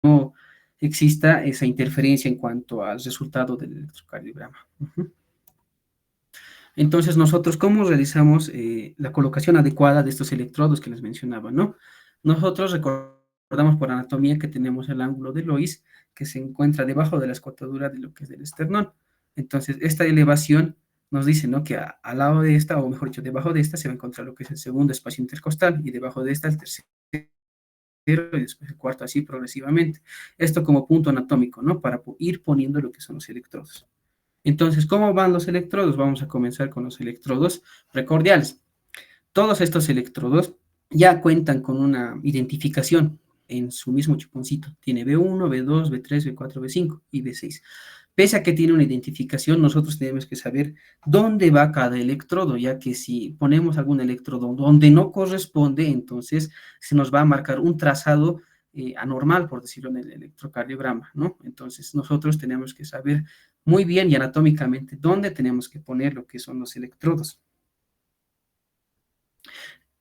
no exista esa interferencia en cuanto al resultado del electrocardiograma. Entonces, nosotros, ¿cómo realizamos la colocación adecuada de estos electrodos que les mencionaba, no? Nosotros recordamos por anatomía que tenemos el ángulo de Lois, que se encuentra debajo de la escotadura de lo que es del esternón. Entonces, esta elevación nos dice, ¿no? Que al lado de esta, o mejor dicho, debajo de esta se va a encontrar lo que es el segundo espacio intercostal, y debajo de esta el tercero, y después el cuarto, así progresivamente. Esto como punto anatómico, ¿no? Para ir poniendo lo que son los electrodos. Entonces, ¿cómo van los electrodos? Vamos a comenzar con los electrodos precordiales. Todos estos electrodos ya cuentan con una identificación en su mismo chuponcito. Tiene B1, B2, B3, B4, B5 y B6. Pese a que tiene una identificación, nosotros tenemos que saber dónde va cada electrodo, ya que si ponemos algún electrodo donde no corresponde, entonces se nos va a marcar un trazado anormal, por decirlo en el electrocardiograma, ¿no? Entonces nosotros tenemos que saber muy bien y anatómicamente dónde tenemos que poner lo que son los electrodos.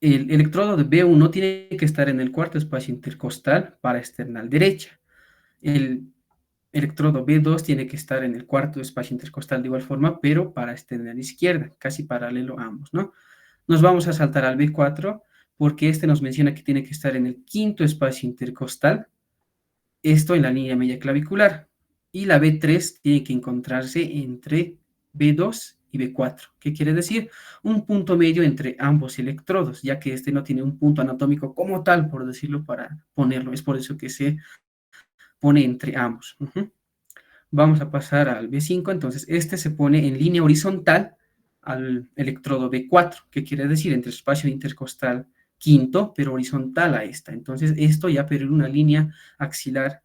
El electrodo de B1 tiene que estar en el cuarto espacio intercostal para external derecha. El electrodo B2 tiene que estar en el cuarto espacio intercostal de igual forma, pero para external izquierda, casi paralelo a ambos, ¿no? Nos vamos a saltar al B4 porque este nos menciona que tiene que estar en el quinto espacio intercostal, esto en la línea media clavicular. Y la B3 tiene que encontrarse entre B2 y B4. ¿Qué quiere decir? Un punto medio entre ambos electrodos, ya que este no tiene un punto anatómico como tal, por decirlo, para ponerlo. Es por eso que se pone entre ambos. Vamos a pasar al B5, entonces este se pone en línea horizontal al electrodo B4, que quiere decir entre el espacio intercostal quinto, pero horizontal a esta. Entonces esto ya pero en una línea axilar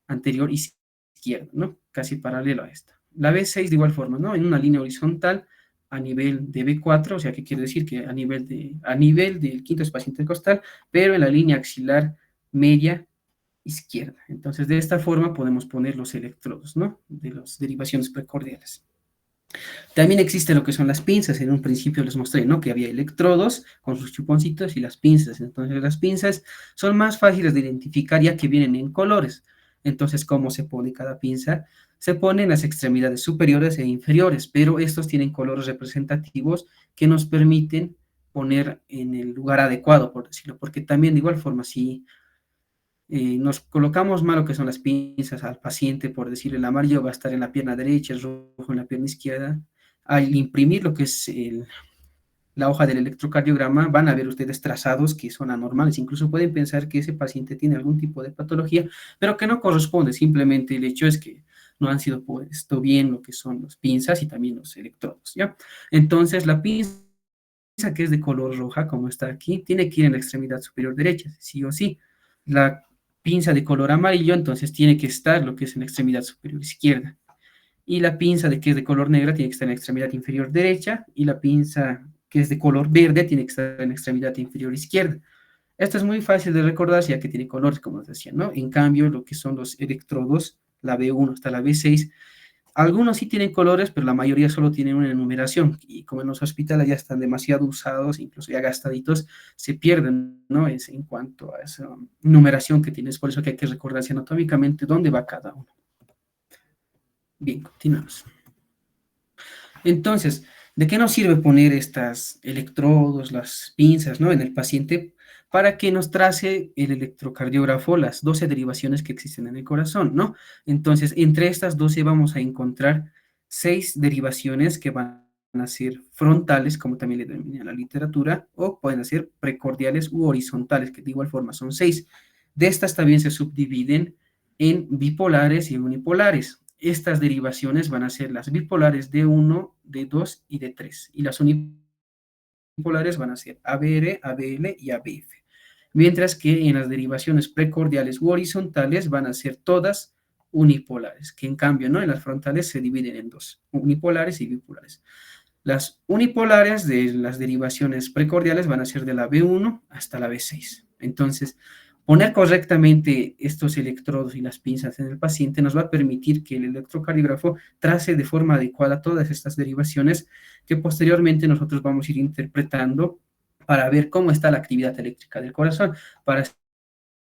anterior izquierda, ¿no? Casi paralelo a esta. La B6 de igual forma, ¿no? En una línea horizontal a nivel de B4, o sea, que quiere decir que a nivel del quinto espacio intercostal, pero en la línea axilar media izquierda. Entonces, de esta forma podemos poner los electrodos, ¿no? De las derivaciones precordiales. También existe lo que son las pinzas. En un principio les mostré, ¿no? Que había electrodos con sus chuponcitos y las pinzas. Entonces, las pinzas son más fáciles de identificar ya que vienen en colores. Entonces, ¿cómo se pone cada pinza? Se pone en las extremidades superiores e inferiores, pero estos tienen colores representativos que nos permiten poner en el lugar adecuado, por decirlo, porque también de igual forma, si nos colocamos mal lo que son las pinzas al paciente, por decir, el amarillo va a estar en la pierna derecha, el rojo en la pierna izquierda. Al imprimir lo que es la hoja del electrocardiograma, van a ver ustedes trazados que son anormales. Incluso pueden pensar que ese paciente tiene algún tipo de patología, pero que no corresponde. Simplemente el hecho es que no han sido puesto bien lo que son las pinzas y también los electrodos, ¿ya? Entonces, la pinza que es de color roja, como está aquí, tiene que ir en la extremidad superior derecha, sí o sí. La pinza de color amarillo, entonces tiene que estar lo que es en la extremidad superior izquierda. Y la pinza de que es de color negra tiene que estar en la extremidad inferior derecha, y la pinza que es de color verde tiene que estar en la extremidad inferior izquierda. Esto es muy fácil de recordar, ya que tiene colores, como les decía, ¿no? En cambio, lo que son los electrodos, la B1 hasta la B6, algunos sí tienen colores, pero la mayoría solo tienen una numeración. Y como en los hospitales ya están demasiado usados, incluso ya gastaditos, se pierden, ¿no? Es en cuanto a esa numeración que tienes. Por eso que hay que recordarse anatómicamente dónde va cada uno. Bien, continuamos. Entonces, ¿de qué nos sirve poner estas electrodos, las pinzas, ¿no? En el paciente para que nos trace el electrocardiógrafo las 12 derivaciones que existen en el corazón, ¿no? Entonces, entre estas 12 vamos a encontrar 6 derivaciones que van a ser frontales, como también le denomina la literatura, o pueden ser precordiales u horizontales, que de igual forma son 6. De estas también se subdividen en bipolares y unipolares. Estas derivaciones van a ser las bipolares D1, D2 y D3. Y las unipolares van a ser ABR, ABL y ABF. Mientras que en las derivaciones precordiales u horizontales van a ser todas unipolares, que en cambio, ¿no? En las frontales se dividen en dos, unipolares y bipolares. Las unipolares de las derivaciones precordiales van a ser de la B1 hasta la B6. Entonces, poner correctamente estos electrodos y las pinzas en el paciente nos va a permitir que el electrocardiógrafo trace de forma adecuada todas estas derivaciones que posteriormente nosotros vamos a ir interpretando para ver cómo está la actividad eléctrica del corazón, para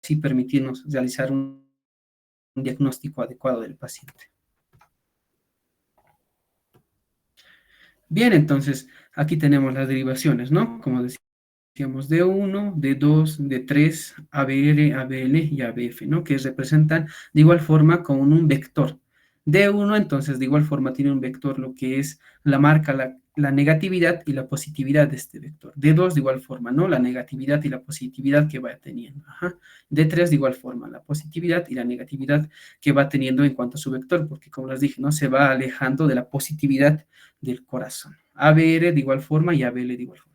así permitirnos realizar un diagnóstico adecuado del paciente. Bien, entonces aquí tenemos las derivaciones, ¿no? Como decíamos, D1, D2, D3, ABR, ABL y ABF, ¿no? Que representan de igual forma con un vector. D1, entonces, de igual forma tiene un vector, lo que es la marca, la negatividad y la positividad de este vector. D2, de igual forma, ¿no? La negatividad y la positividad que va teniendo. Ajá. D3, de igual forma, la positividad y la negatividad que va teniendo en cuanto a su vector, porque como les dije, ¿no? Se va alejando de la positividad del corazón. ABR de igual forma y ABL de igual forma.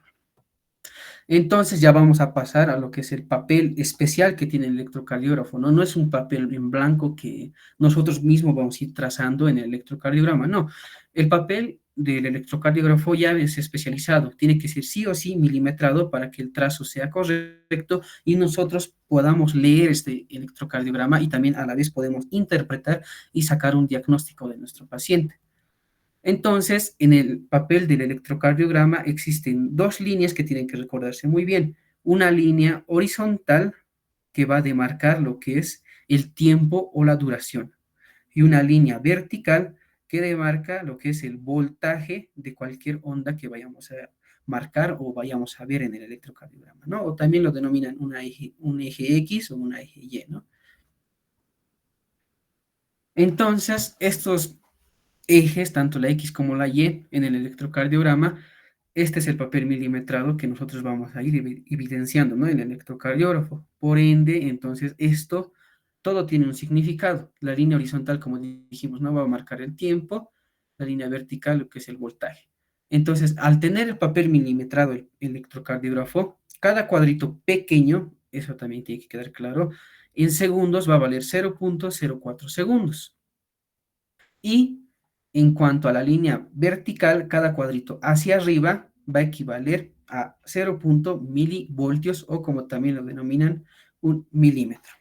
Entonces ya vamos a pasar a lo que es el papel especial que tiene el electrocardiógrafo, ¿no? No es un papel en blanco que nosotros mismos vamos a ir trazando en el electrocardiograma, no. El papel del electrocardiógrafo ya es especializado, tiene que ser sí o sí milimetrado para que el trazo sea correcto y nosotros podamos leer este electrocardiograma y también a la vez podemos interpretar y sacar un diagnóstico de nuestro paciente. Entonces, en el papel del electrocardiograma existen dos líneas que tienen que recordarse muy bien. Una línea horizontal que va a demarcar lo que es el tiempo o la duración y una línea vertical que demarca lo que es el voltaje de cualquier onda que vayamos a marcar o vayamos a ver en el electrocardiograma, ¿no? O también lo denominan un eje X o un eje Y, ¿no? Entonces, estos ejes, tanto la X como la Y, en el electrocardiograma, este es el papel milimetrado que nosotros vamos a ir evidenciando, ¿no? En el electrocardiógrafo. Por ende, entonces, esto, todo tiene un significado. La línea horizontal, como dijimos, no va a marcar el tiempo, la línea vertical, lo que es el voltaje. Entonces, al tener el papel milimetrado, el electrocardiógrafo, cada cuadrito pequeño, eso también tiene que quedar claro, en segundos va a valer 0,04 segundos. Y en cuanto a la línea vertical, cada cuadrito hacia arriba va a equivaler a 0 milivoltios o como también lo denominan, un milímetro.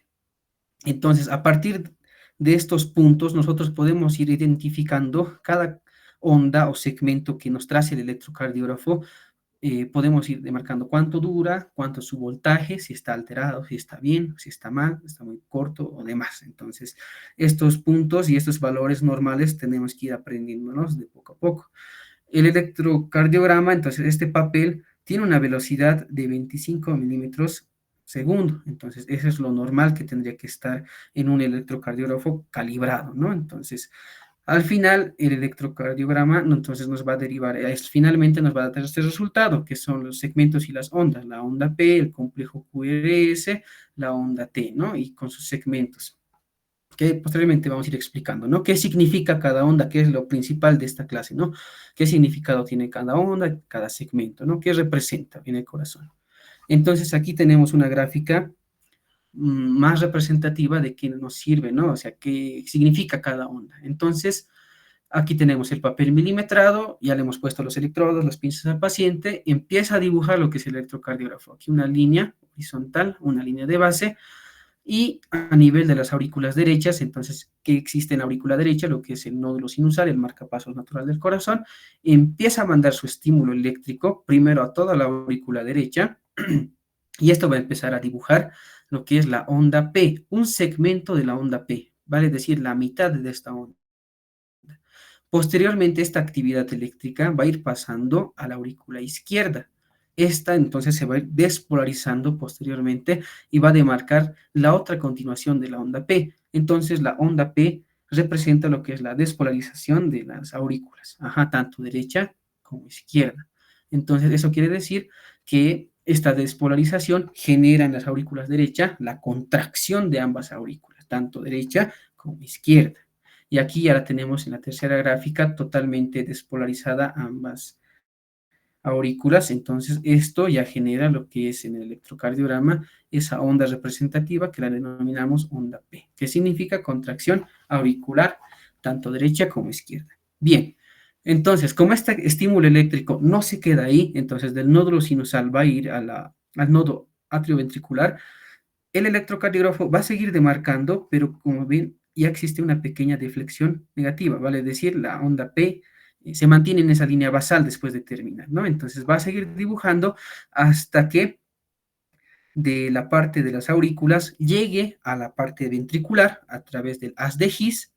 Entonces, a partir de estos puntos, nosotros podemos ir identificando cada onda o segmento que nos trace el electrocardiógrafo, podemos ir demarcando cuánto dura, cuánto es su voltaje, si está alterado, si está bien, si está mal, está muy corto o demás. Entonces, estos puntos y estos valores normales tenemos que ir aprendiéndonos de poco a poco. El electrocardiograma, entonces, este papel tiene una velocidad de 25 milímetros segundo. Entonces, eso es lo normal que tendría que estar en un electrocardiógrafo calibrado, ¿no? Entonces, al final, el electrocardiograma entonces nos va a derivar, finalmente nos va a dar este resultado, que son los segmentos y las ondas, la onda P, el complejo QRS, la onda T, ¿no? Y con sus segmentos, que posteriormente vamos a ir explicando, ¿no? ¿Qué significa cada onda? ¿Qué es lo principal de esta clase, ¿no? ¿Qué significado tiene cada onda, cada segmento, ¿no? ¿Qué representa en el corazón? Entonces, aquí tenemos una gráfica más representativa de qué nos sirve, ¿no? O sea, qué significa cada onda. Entonces, aquí tenemos el papel milimetrado, ya le hemos puesto los electrodos, las pinzas al paciente, empieza a dibujar lo que es el electrocardiógrafo. Aquí una línea horizontal, una línea de base, y a nivel de las aurículas derechas, entonces, ¿qué existe en la aurícula derecha? Lo que es el nódulo sinusal, el marcapasos natural del corazón, empieza a mandar su estímulo eléctrico primero a toda la aurícula derecha, y esto va a empezar a dibujar lo que es la onda P, un segmento de la onda P, vale decir, la mitad de esta onda. Posteriormente, esta actividad eléctrica va a ir pasando a la aurícula izquierda. Esta entonces se va a ir despolarizando posteriormente y va a demarcar la otra continuación de la onda P. Entonces, la onda P representa lo que es la despolarización de las aurículas, ajá, tanto derecha como izquierda. Entonces, eso quiere decir que esta despolarización genera en las aurículas derecha la contracción de ambas aurículas, tanto derecha como izquierda. Y aquí ya la tenemos en la tercera gráfica totalmente despolarizada ambas aurículas. Entonces, esto ya genera lo que es en el electrocardiograma esa onda representativa que la denominamos onda P, que significa contracción auricular, tanto derecha como izquierda. Bien, entonces, como este estímulo eléctrico no se queda ahí, entonces del nódulo sinusal va a ir al nodo atrioventricular, el electrocardiógrafo va a seguir demarcando, pero como ven, ya existe una pequeña deflexión negativa, vale decir, la onda P se mantiene en esa línea basal después de terminar, ¿no? Entonces va a seguir dibujando hasta que de la parte de las aurículas llegue a la parte ventricular a través del haz de His.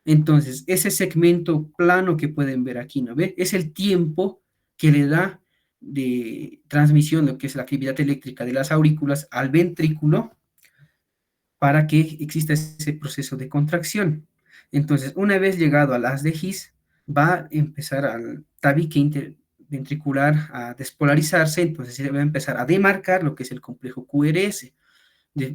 Entonces, ese segmento plano que pueden ver aquí, ¿no ve? Es el tiempo que le da de transmisión, lo que es la actividad eléctrica de las aurículas al ventrículo para que exista ese proceso de contracción. Entonces, una vez llegado al haz de His, va a empezar al tabique interventricular a despolarizarse, entonces se va a empezar a demarcar lo que es el complejo QRS,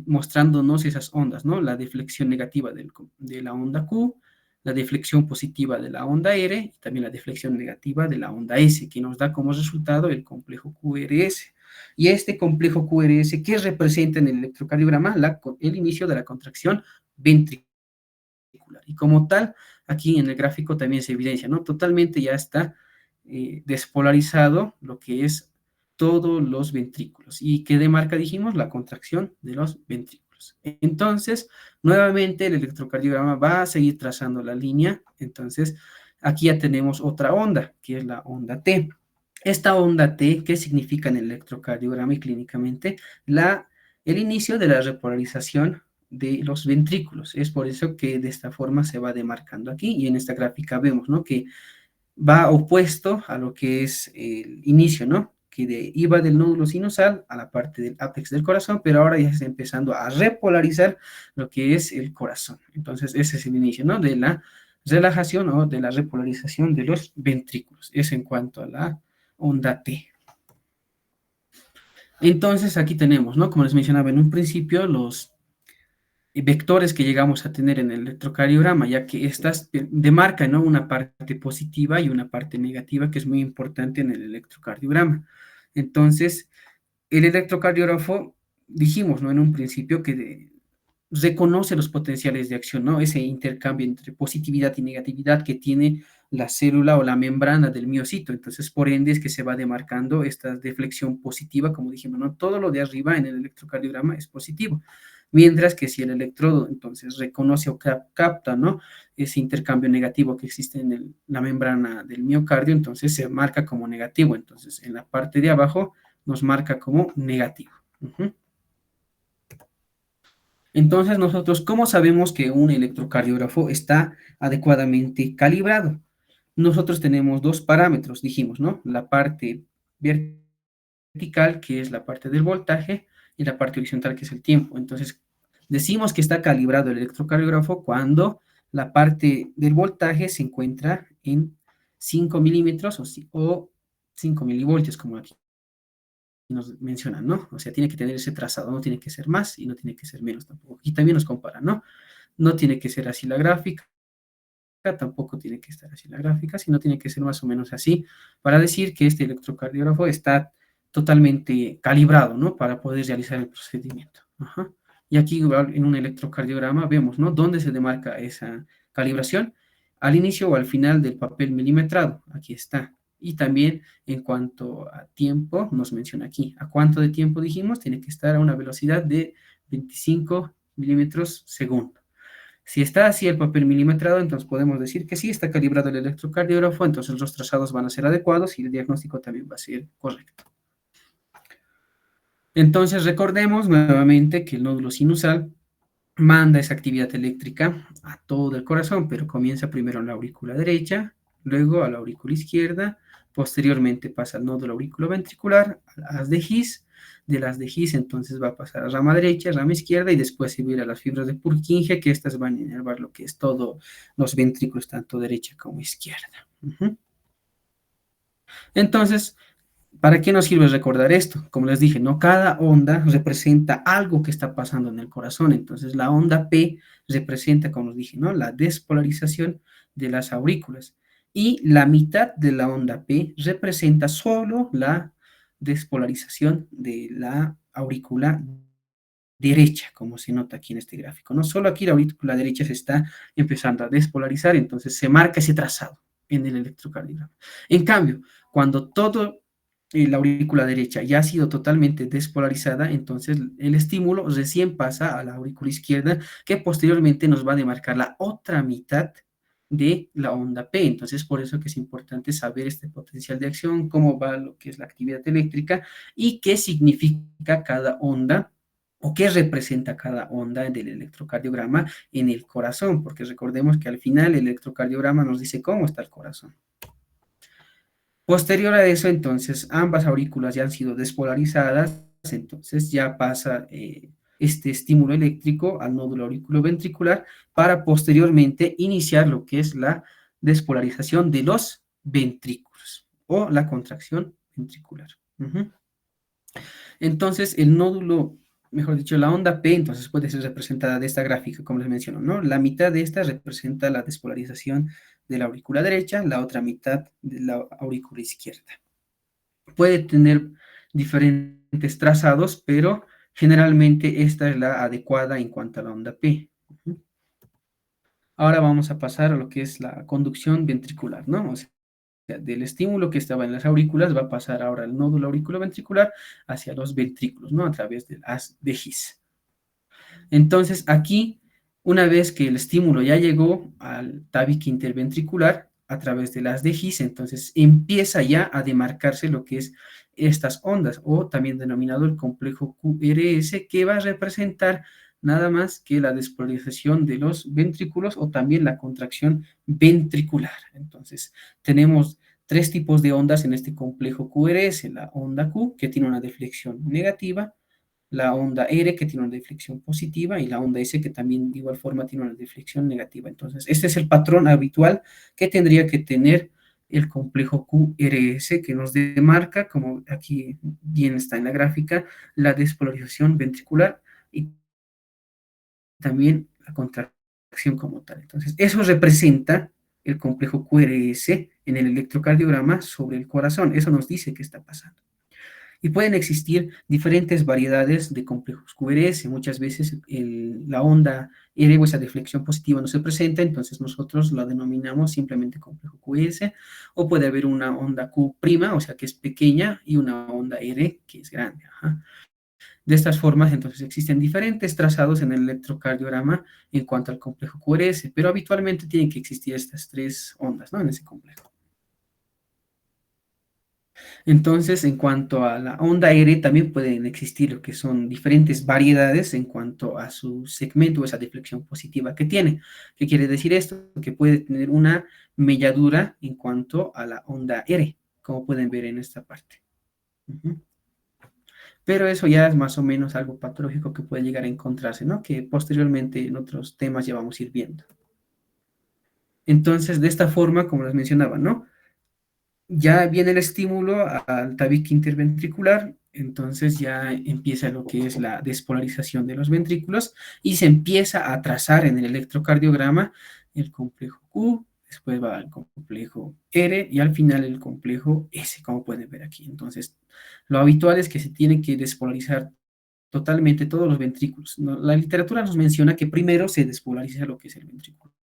mostrándonos esas ondas, ¿no? La deflexión negativa de la onda Q, la deflexión positiva de la onda R y también la deflexión negativa de la onda S, que nos da como resultado el complejo QRS. Y este complejo QRS, ¿qué representa en el electrocardiograma? El inicio de la contracción ventricular. Y como tal, aquí en el gráfico también se evidencia, ¿no? Totalmente ya está despolarizado lo que es todos los ventrículos. ¿Y qué demarca, dijimos? La contracción de los ventrículos. Entonces, nuevamente el electrocardiograma va a seguir trazando la línea. Entonces, aquí ya tenemos otra onda, que es la onda T. Esta onda T, ¿qué significa en el electrocardiograma y clínicamente? El inicio de la repolarización de los ventrículos. Es por eso que de esta forma se va demarcando aquí y en esta gráfica vemos, ¿no? Que va opuesto a lo que es el inicio, ¿no? Que iba del nódulo sinusal a la parte del ápex del corazón, pero ahora ya está empezando a repolarizar lo que es el corazón. Entonces, ese es el inicio, ¿no? De la relajación o de la repolarización de los ventrículos. Es en cuanto a la onda T. Entonces, aquí tenemos, ¿no? Como les mencionaba en un principio, los vectores que llegamos a tener en el electrocardiograma, ya que estas demarcan, ¿no? Una parte positiva y una parte negativa, que es muy importante en el electrocardiograma. Entonces, el electrocardiógrafo, dijimos, ¿no? En un principio que reconoce los potenciales de acción, ¿no? Ese intercambio entre positividad y negatividad que tiene la célula o la membrana del miocito. Entonces, por ende, es que se va demarcando esta deflexión positiva, como dijimos, ¿no? Todo lo de arriba en el electrocardiograma es positivo. Mientras que si el electrodo, entonces, reconoce o capta, ¿no? Ese intercambio negativo que existe en la membrana del miocardio, entonces se marca como negativo. Entonces, en la parte de abajo nos marca como negativo. Entonces, nosotros, ¿cómo sabemos que un electrocardiógrafo está adecuadamente calibrado? Nosotros tenemos dos parámetros, dijimos, ¿no? La parte vertical, que es la parte del voltaje, y la parte horizontal, que es el tiempo. Entonces, decimos que está calibrado el electrocardiógrafo cuando la parte del voltaje se encuentra en 5 milímetros o 5 milivoltios, como aquí nos mencionan, ¿no? O sea, tiene que tener ese trazado, no tiene que ser más y no tiene que ser menos tampoco. Y también nos comparan, ¿no? No tiene que ser así la gráfica, tampoco tiene que estar así la gráfica, sino tiene que ser más o menos así para decir que este electrocardiógrafo está totalmente calibrado, ¿no? Para poder realizar el procedimiento. Ajá. Y aquí en un electrocardiograma vemos, ¿no? ¿Dónde se demarca esa calibración? Al inicio o al final del papel milimetrado. Aquí está. Y también en cuanto a tiempo, nos menciona aquí. ¿A cuánto de tiempo dijimos? Tiene que estar a una velocidad de 25 milímetros segundo. Si está así el papel milimetrado, entonces podemos decir que sí está calibrado el electrocardiógrafo, entonces los trazados van a ser adecuados y el diagnóstico también va a ser correcto. Entonces recordemos nuevamente que el nódulo sinusal manda esa actividad eléctrica a todo el corazón, pero comienza primero en la aurícula derecha, luego a la aurícula izquierda, posteriormente pasa al nódulo auriculoventricular, al haz de His, del haz de His entonces va a pasar a rama derecha, rama izquierda y después se va a ir a las fibras de Purkinje, que estas van a inervar lo que es todos los ventrículos, tanto derecha como izquierda. Entonces, ¿para qué nos sirve recordar esto? Como les dije, no cada onda representa algo que está pasando en el corazón. Entonces, la onda P representa, como les dije, ¿no? La despolarización de las aurículas. Y la mitad de la onda P representa solo la despolarización de la aurícula derecha, como se nota aquí en este gráfico. No solo aquí la aurícula derecha se está empezando a despolarizar, entonces se marca ese trazado en el electrocardiograma. En cambio, cuando todo la aurícula derecha ya ha sido totalmente despolarizada, entonces el estímulo recién pasa a la aurícula izquierda, que posteriormente nos va a demarcar la otra mitad de la onda P. Entonces, por eso que es importante saber este potencial de acción, cómo va lo que es la actividad eléctrica y qué significa cada onda o qué representa cada onda del electrocardiograma en el corazón, porque recordemos que al final el electrocardiograma nos dice cómo está el corazón. Posterior a eso, entonces, ambas aurículas ya han sido despolarizadas, entonces ya pasa este estímulo eléctrico al nódulo auriculoventricular para posteriormente iniciar lo que es la despolarización de los ventrículos o la contracción ventricular. Entonces, el nódulo, mejor dicho, la onda P, entonces puede ser representada de esta gráfica, como les menciono, ¿no? La mitad de esta representa la despolarización de la aurícula derecha, la otra mitad de la aurícula izquierda. Puede tener diferentes trazados, pero generalmente esta es la adecuada en cuanto a la onda P. Ahora vamos a pasar a lo que es la conducción ventricular, ¿no? O sea, del estímulo que estaba en las aurículas va a pasar ahora al nódulo auriculoventricular hacia los ventrículos, ¿no? A través del haz de His. Entonces, aquí, una vez que el estímulo ya llegó al tabique interventricular a través de las de His, entonces empieza ya a demarcarse lo que es estas ondas, o también denominado el complejo QRS, que va a representar nada más que la despolarización de los ventrículos o también la contracción ventricular. Entonces, tenemos tres tipos de ondas en este complejo QRS, la onda Q, que tiene una deflexión negativa, la onda R que tiene una deflexión positiva y la onda S que también de igual forma tiene una deflexión negativa. Entonces, este es el patrón habitual que tendría que tener el complejo QRS que nos demarca, como aquí bien está en la gráfica, la despolarización ventricular y también la contracción como tal. Entonces, eso representa el complejo QRS en el electrocardiograma sobre el corazón. Eso nos dice qué está pasando. Y pueden existir diferentes variedades de complejos QRS. Muchas veces la onda R o esa deflexión positiva no se presenta, entonces nosotros la denominamos simplemente complejo QS, o puede haber una onda Q', o sea que es pequeña, y una onda R que es grande. Ajá. De estas formas, entonces, existen diferentes trazados en el electrocardiograma en cuanto al complejo QRS, pero habitualmente tienen que existir estas tres ondas, ¿no? En ese complejo. Entonces, en cuanto a la onda R, también pueden existir lo que son diferentes variedades en cuanto a su segmento o esa deflexión positiva que tiene. ¿Qué quiere decir esto? Que puede tener una melladura en cuanto a la onda R, como pueden ver en esta parte. Pero eso ya es más o menos algo patológico que puede llegar a encontrarse, ¿no? Que posteriormente en otros temas ya vamos a ir viendo. Entonces, de esta forma, como les mencionaba, ¿no? Ya viene el estímulo al tabique interventricular, entonces ya empieza lo que es la despolarización de los ventrículos y se empieza a trazar en el electrocardiograma el complejo Q, después va al complejo R y al final el complejo S, como pueden ver aquí. Entonces, lo habitual es que se tiene que despolarizar totalmente todos los ventrículos. La literatura nos menciona que primero se despolariza lo que es el ventrículo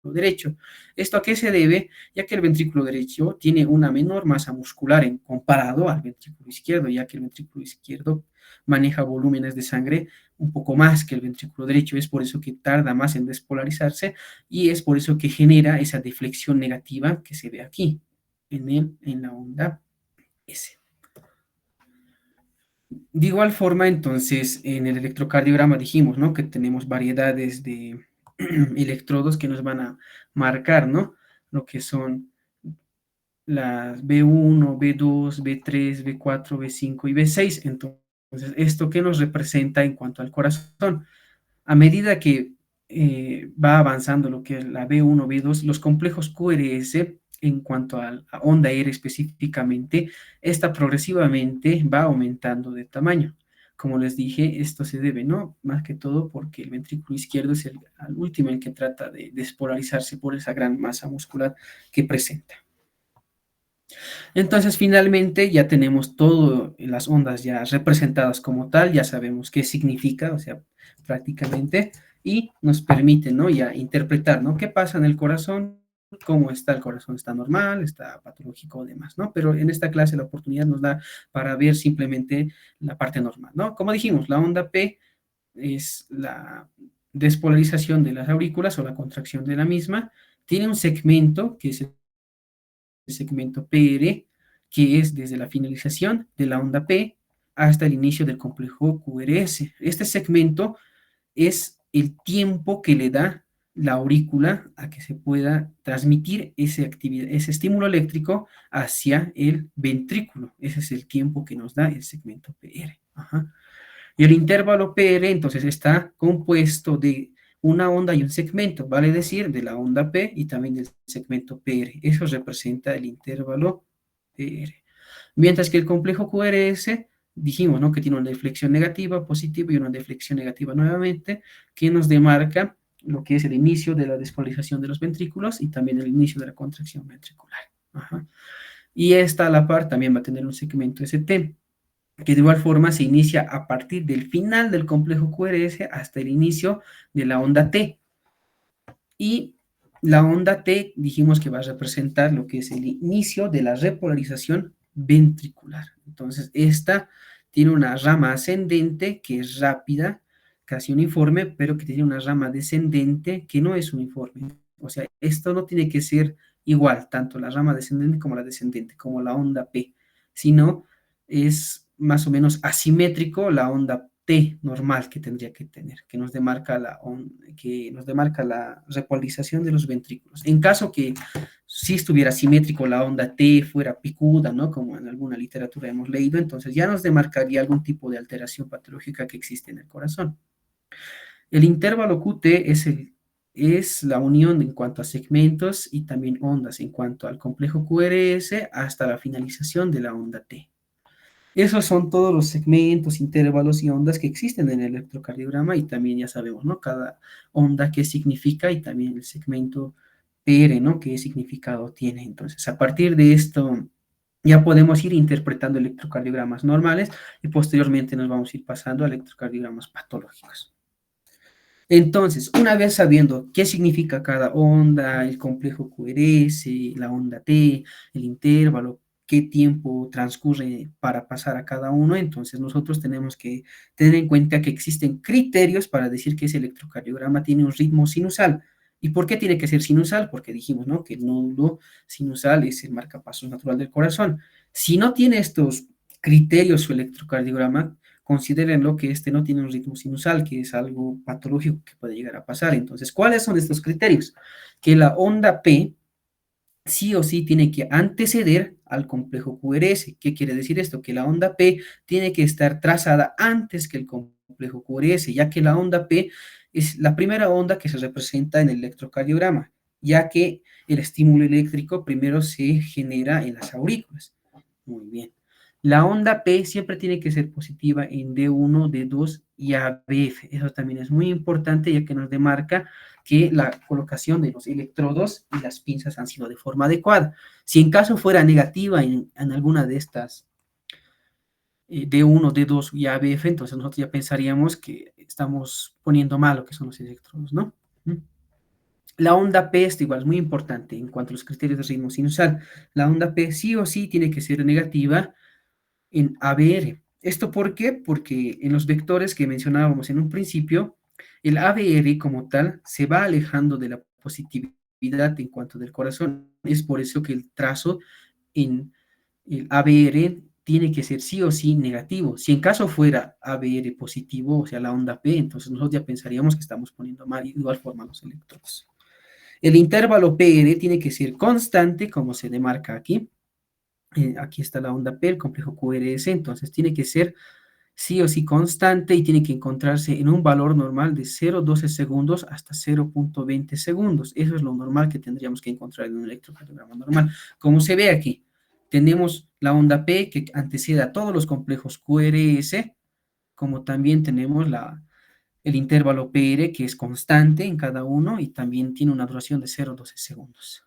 derecho. ¿Esto a qué se debe? Ya que el ventrículo derecho tiene una menor masa muscular en comparado al ventrículo izquierdo, ya que el ventrículo izquierdo maneja volúmenes de sangre un poco más que el ventrículo derecho, es por eso que tarda más en despolarizarse y es por eso que genera esa deflexión negativa que se ve aquí en la onda S. De igual forma, entonces, en el electrocardiograma dijimos, ¿no? Que tenemos variedades de electrodos que nos van a marcar, ¿no? Lo que son las B1, B2, B3, B4, B5 y B6. Entonces, ¿esto qué nos representa en cuanto al corazón? A medida que va avanzando lo que es la B1, B2, los complejos QRS, en cuanto a onda R específicamente, esta progresivamente va aumentando de tamaño. Como les dije, esto se debe, ¿no? Más que todo porque el ventrículo izquierdo es el último en que trata de despolarizarse por esa gran masa muscular que presenta. Entonces, finalmente, ya tenemos todas las ondas ya representadas como tal, ya sabemos qué significa, o sea, prácticamente, y nos permite, ¿no? Ya interpretar, ¿no? ¿Qué pasa en el corazón? ¿Cómo está el corazón? ¿Está normal? ¿Está patológico o demás, ¿no? Pero en esta clase la oportunidad nos da para ver simplemente la parte normal, ¿no? Como dijimos, la onda P es la despolarización de las aurículas o la contracción de la misma, tiene un segmento, que es el segmento PR, que es desde la finalización de la onda P hasta el inicio del complejo QRS. Este segmento es el tiempo que le da la aurícula a que se pueda transmitir ese estímulo eléctrico hacia el ventrículo. Ese es el tiempo que nos da el segmento PR. Ajá. Y el intervalo PR entonces está compuesto de una onda y un segmento, vale decir, de la onda P y también del segmento PR. Eso representa el intervalo PR. Mientras que el complejo QRS, dijimos, ¿no? Que tiene una deflexión negativa, positiva y una deflexión negativa nuevamente, que nos demarca lo que es el inicio de la despolarización de los ventrículos y también el inicio de la contracción ventricular. Ajá. Y esta a la par también va a tener un segmento ST, que de igual forma se inicia a partir del final del complejo QRS hasta el inicio de la onda T. Y la onda T dijimos que va a representar lo que es el inicio de la repolarización ventricular. Entonces, esta tiene una rama ascendente que es rápida, casi uniforme, pero que tiene una rama descendente que no es uniforme. O sea, esto no tiene que ser igual, tanto la rama descendente como la descendente, como la onda P, sino es más o menos asimétrico la onda T normal que tendría que tener, que nos demarca la repolarización de los ventrículos. En caso que si estuviera simétrico la onda T fuera picuda, ¿no? Como en alguna literatura hemos leído, entonces ya nos demarcaría algún tipo de alteración patológica que existe en el corazón. El intervalo QT es la unión en cuanto a segmentos y también ondas en cuanto al complejo QRS hasta la finalización de la onda T. Esos son todos los segmentos, intervalos y ondas que existen en el electrocardiograma y también ya sabemos, ¿no? Cada onda qué significa y también el segmento PR, ¿no? Qué significado tiene. Entonces, a partir de esto ya podemos ir interpretando electrocardiogramas normales y posteriormente nos vamos a ir pasando a electrocardiogramas patológicos. Entonces, una vez sabiendo qué significa cada onda, el complejo QRS, la onda T, el intervalo, qué tiempo transcurre para pasar a cada uno, entonces nosotros tenemos que tener en cuenta que existen criterios para decir que ese electrocardiograma tiene un ritmo sinusal. ¿Y por qué tiene que ser sinusal? Porque dijimos, ¿no? Que el nódulo sinusal es el marcapasos natural del corazón. Si no tiene estos criterios su electrocardiograma, considérenlo que este no tiene un ritmo sinusal, que es algo patológico que puede llegar a pasar. Entonces, ¿cuáles son estos criterios? Que la onda P sí o sí tiene que anteceder al complejo QRS. ¿Qué quiere decir esto? Que la onda P tiene que estar trazada antes que el complejo QRS, ya que la onda P es la primera onda que se representa en el electrocardiograma, ya que el estímulo eléctrico primero se genera en las aurículas. Muy bien. La onda P siempre tiene que ser positiva en D1, D2 y ABF. Eso también es muy importante ya que nos demarca que la colocación de los electrodos y las pinzas han sido de forma adecuada. Si en caso fuera negativa en alguna de estas D1, D2 y ABF, entonces nosotros ya pensaríamos que estamos poniendo mal lo que son los electrodos, ¿no? La onda P es igual, es muy importante en cuanto a los criterios de ritmo sinusal. La onda P sí o sí tiene que ser negativa en ABR. ¿Esto por qué? Porque en los vectores que mencionábamos en un principio, el ABR como tal se va alejando de la positividad en cuanto del corazón. Es por eso que el trazo en el ABR tiene que ser sí o sí negativo. Si en caso fuera ABR positivo, o sea, la onda P, entonces nosotros ya pensaríamos que estamos poniendo mal, de igual forma los electrodos. El intervalo PR tiene que ser constante, como se demarca aquí. Aquí está la onda P, el complejo QRS, entonces tiene que ser sí o sí constante y tiene que encontrarse en un valor normal de 0,12 segundos hasta 0,20 segundos. Eso es lo normal que tendríamos que encontrar en un electrocardiograma normal. Como se ve aquí, tenemos la onda P que antecede a todos los complejos QRS, como también tenemos el intervalo PR que es constante en cada uno y también tiene una duración de 0,12 segundos.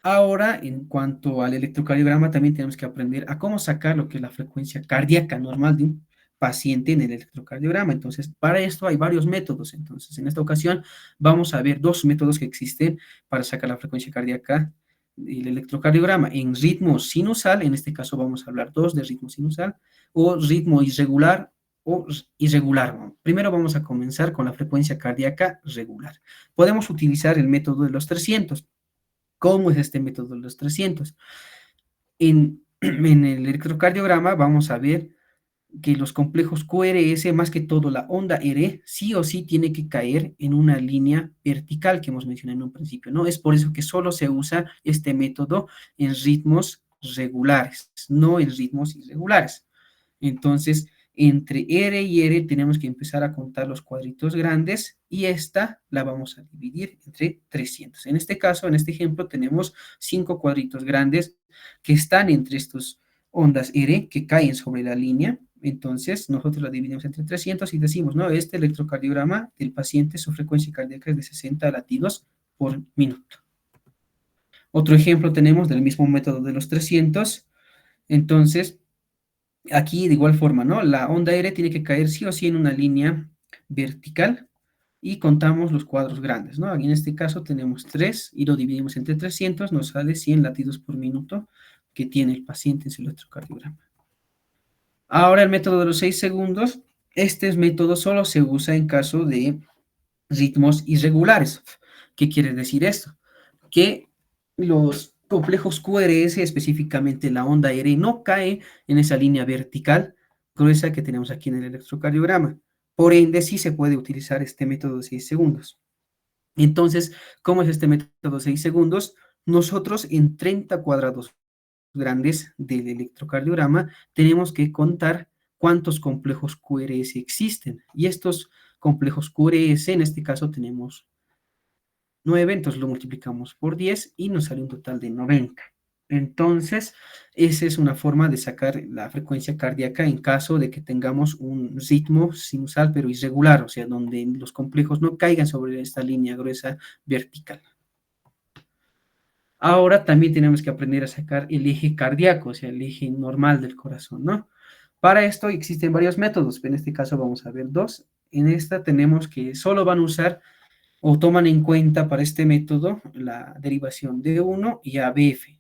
Ahora, en cuanto al electrocardiograma, también tenemos que aprender a cómo sacar lo que es la frecuencia cardíaca normal de un paciente en el electrocardiograma. Entonces, para esto hay varios métodos. Entonces, en esta ocasión vamos a ver dos métodos que existen para sacar la frecuencia cardíaca del electrocardiograma. En ritmo sinusal, en este caso vamos a hablar dos de ritmo sinusal, o ritmo irregular o irregular. Primero vamos a comenzar con la frecuencia cardíaca regular. Podemos utilizar el método de los 300. ¿Cómo es este método de los 300? En el electrocardiograma vamos a ver que los complejos QRS, más que todo la onda R, sí o sí tiene que caer en una línea vertical que hemos mencionado en un principio, ¿no? Es por eso que solo se usa este método en ritmos regulares, no en ritmos irregulares. Entonces, entre R y R tenemos que empezar a contar los cuadritos grandes y esta la vamos a dividir entre 300. En este caso, en este ejemplo, tenemos 5 cuadritos grandes que están entre estos ondas R que caen sobre la línea. Entonces, nosotros la dividimos entre 300 y decimos, ¿no? Este electrocardiograma del paciente, su frecuencia cardíaca es de 60 latidos por minuto. Otro ejemplo tenemos del mismo método de los 300. Entonces, aquí de igual forma, ¿no? La onda R tiene que caer sí o sí en una línea vertical y contamos los cuadros grandes, ¿no? Aquí en este caso tenemos 3 y lo dividimos entre 300, nos sale 100 latidos por minuto que tiene el paciente en su electrocardiograma. Ahora el método de los 6 segundos, este método solo se usa en caso de ritmos irregulares. ¿Qué quiere decir esto? Que los complejos QRS, específicamente la onda R, no cae en esa línea vertical gruesa que tenemos aquí en el electrocardiograma. Por ende, sí se puede utilizar este método de 6 segundos. Entonces, ¿cómo es este método de 6 segundos? Nosotros en 30 cuadrados grandes del electrocardiograma tenemos que contar cuántos complejos QRS existen. Y estos complejos QRS, en este caso tenemos 9, entonces lo multiplicamos por 10 y nos sale un total de 90. Entonces, esa es una forma de sacar la frecuencia cardíaca en caso de que tengamos un ritmo sinusal pero irregular, o sea, donde los complejos no caigan sobre esta línea gruesa vertical. Ahora también tenemos que aprender a sacar el eje cardíaco, o sea, el eje normal del corazón, ¿no? Para esto existen varios métodos, en este caso vamos a ver dos. En esta tenemos que solo van a usar o toman en cuenta para este método la derivación D1 y ABF.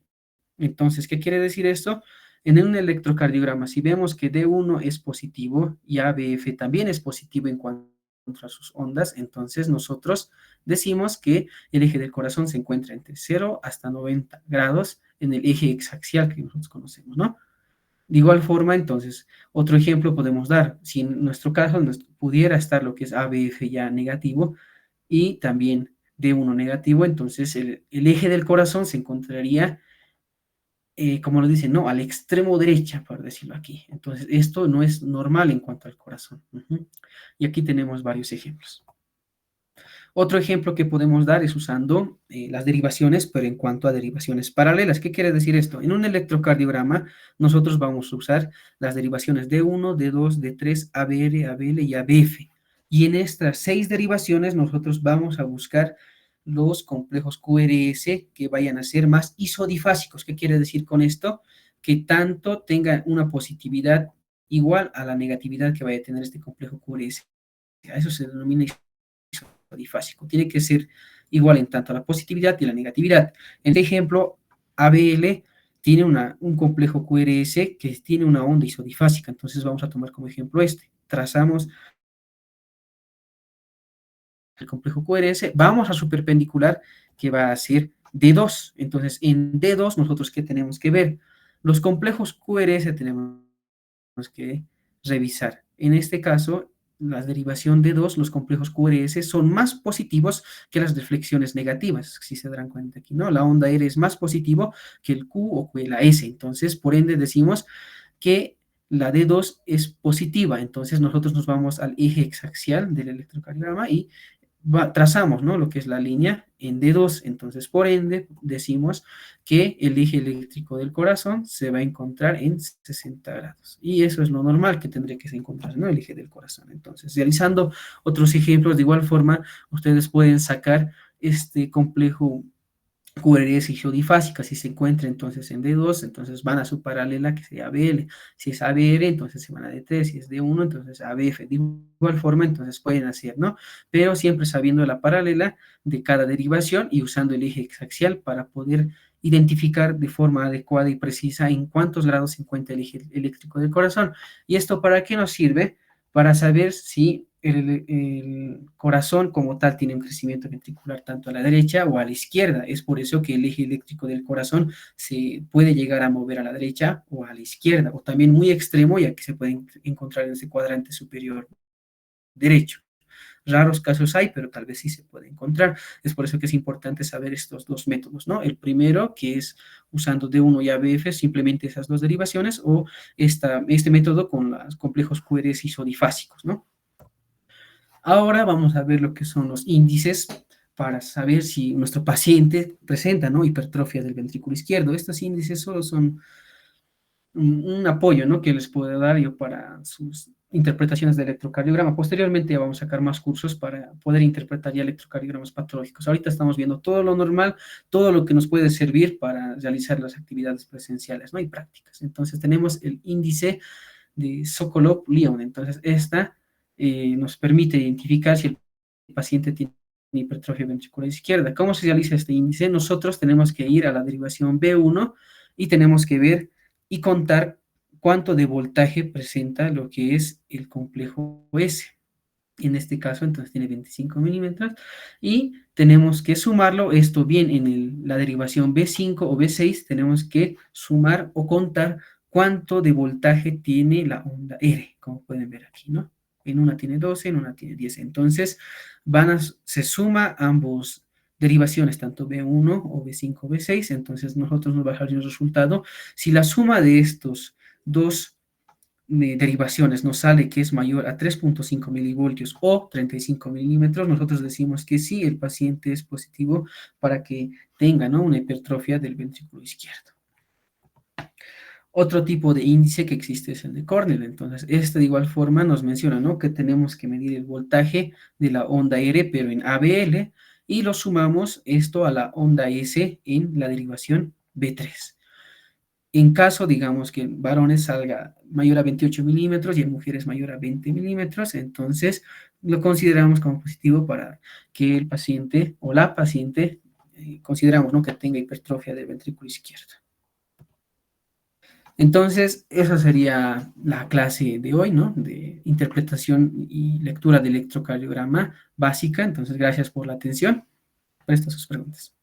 Entonces, ¿qué quiere decir esto? En un electrocardiograma, si vemos que D1 es positivo y ABF también es positivo en cuanto a sus ondas, entonces nosotros decimos que el eje del corazón se encuentra entre 0 hasta 90 grados en el eje exaxial que nosotros conocemos, ¿no? De igual forma, entonces, otro ejemplo podemos dar, si en nuestro caso pudiera estar lo que es ABF ya negativo y también D1 negativo, entonces el eje del corazón se encontraría como lo dicen, no, al extremo derecha, por decirlo aquí. Entonces, esto no es normal en cuanto al corazón. Y aquí tenemos varios ejemplos. Otro ejemplo que podemos dar es usando las derivaciones, pero en cuanto a derivaciones paralelas. ¿Qué quiere decir esto? En un electrocardiograma, nosotros vamos a usar las derivaciones D1, D2, D3, ABR, ABL y ABF. Y en estas 6 derivaciones, nosotros vamos a buscar los complejos QRS que vayan a ser más isodifásicos. ¿Qué quiere decir con esto? Que tanto tengan una positividad igual a la negatividad que vaya a tener este complejo QRS. A eso se denomina isodifásico. Tiene que ser igual en tanto a la positividad y la negatividad. En este ejemplo, ABL tiene un complejo QRS que tiene una onda isodifásica. Entonces vamos a tomar como ejemplo este. Trazamos el complejo QRS, vamos a su perpendicular que va a ser D2. Entonces, en D2 nosotros, ¿qué tenemos que ver? Los complejos QRS tenemos que revisar. En este caso, la derivación D2, los complejos QRS, son más positivos que las reflexiones negativas, si se darán cuenta aquí, ¿no? La onda R es más positivo que el Q o que la S. Entonces, por ende, decimos que la D2 es positiva. Entonces, nosotros nos vamos al eje exaxial del electrocardiograma y trazamos, ¿no? Lo que es la línea en D2, entonces por ende decimos que el eje eléctrico del corazón se va a encontrar en 60 grados y eso es lo normal que tendría que encontrar, ¿no? El eje del corazón. Entonces, realizando otros ejemplos de igual forma, ustedes pueden sacar este complejo QRS isodifásica, si se encuentra entonces en D2, entonces van a su paralela que sería ABL, si es ABR, entonces se van a D3, si es D1, entonces ABF, de igual forma, entonces pueden hacer, ¿no? Pero siempre sabiendo la paralela de cada derivación y usando el eje exaxial para poder identificar de forma adecuada y precisa en cuántos grados se encuentra el eje eléctrico del corazón. ¿Y esto para qué nos sirve? para saber si el corazón como tal tiene un crecimiento ventricular tanto a la derecha o a la izquierda. Es por eso que el eje eléctrico del corazón se puede llegar a mover a la derecha o a la izquierda, o también muy extremo, ya que se puede encontrar en ese cuadrante superior derecho. Raros casos hay, pero tal vez sí se puede encontrar. Es por eso que es importante saber estos dos métodos, ¿no? El primero, que es usando D1 y ABF, simplemente esas dos derivaciones, o este método con los complejos QRS isodifásicos, ¿no? Ahora vamos a ver lo que son los índices para saber si nuestro paciente presenta, ¿no?, hipertrofia del ventrículo izquierdo. Estos índices solo son un apoyo, ¿no?, que les puedo dar yo para sus interpretaciones de electrocardiograma. Posteriormente ya vamos a sacar más cursos para poder interpretar ya electrocardiogramas patológicos. Ahorita estamos viendo todo lo normal, todo lo que nos puede servir para realizar las actividades presenciales, ¿no?, y prácticas. Entonces tenemos el índice de Sokolov-Lyon. Entonces esta nos permite identificar si el paciente tiene hipertrofia ventricular izquierda. ¿Cómo se realiza este índice? Nosotros tenemos que ir a la derivación B1 y tenemos que ver y contar cuánto de voltaje presenta lo que es el complejo S. En este caso, entonces tiene 25 milímetros y tenemos que sumarlo, esto bien en la derivación B5 o B6, tenemos que sumar o contar cuánto de voltaje tiene la onda R, como pueden ver aquí, ¿no? En una tiene 12, en una tiene 10. Entonces, se suma ambos derivaciones, tanto B1 o B5 o B6, entonces nosotros nos va a dar el resultado. Si la suma de estos dos derivaciones nos sale que es mayor a 3.5 milivoltios o 35 milímetros, nosotros decimos que sí, el paciente es positivo para que tenga, ¿no?, una hipertrofia del ventrículo izquierdo. Otro tipo de índice que existe es el de Cornell. Entonces, este de igual forma nos menciona, ¿no?, que tenemos que medir el voltaje de la onda R, pero en ABL, y lo sumamos esto a la onda S en la derivación B3. En caso, digamos, que en varones salga mayor a 28 milímetros y en mujeres mayor a 20 milímetros, entonces lo consideramos como positivo para que el paciente o la paciente, consideramos, ¿no?, que tenga hipertrofia del ventrículo izquierdo. Entonces, esa sería la clase de hoy, ¿no?, de interpretación y lectura del electrocardiograma básica. Entonces, gracias por la atención. Presto sus preguntas.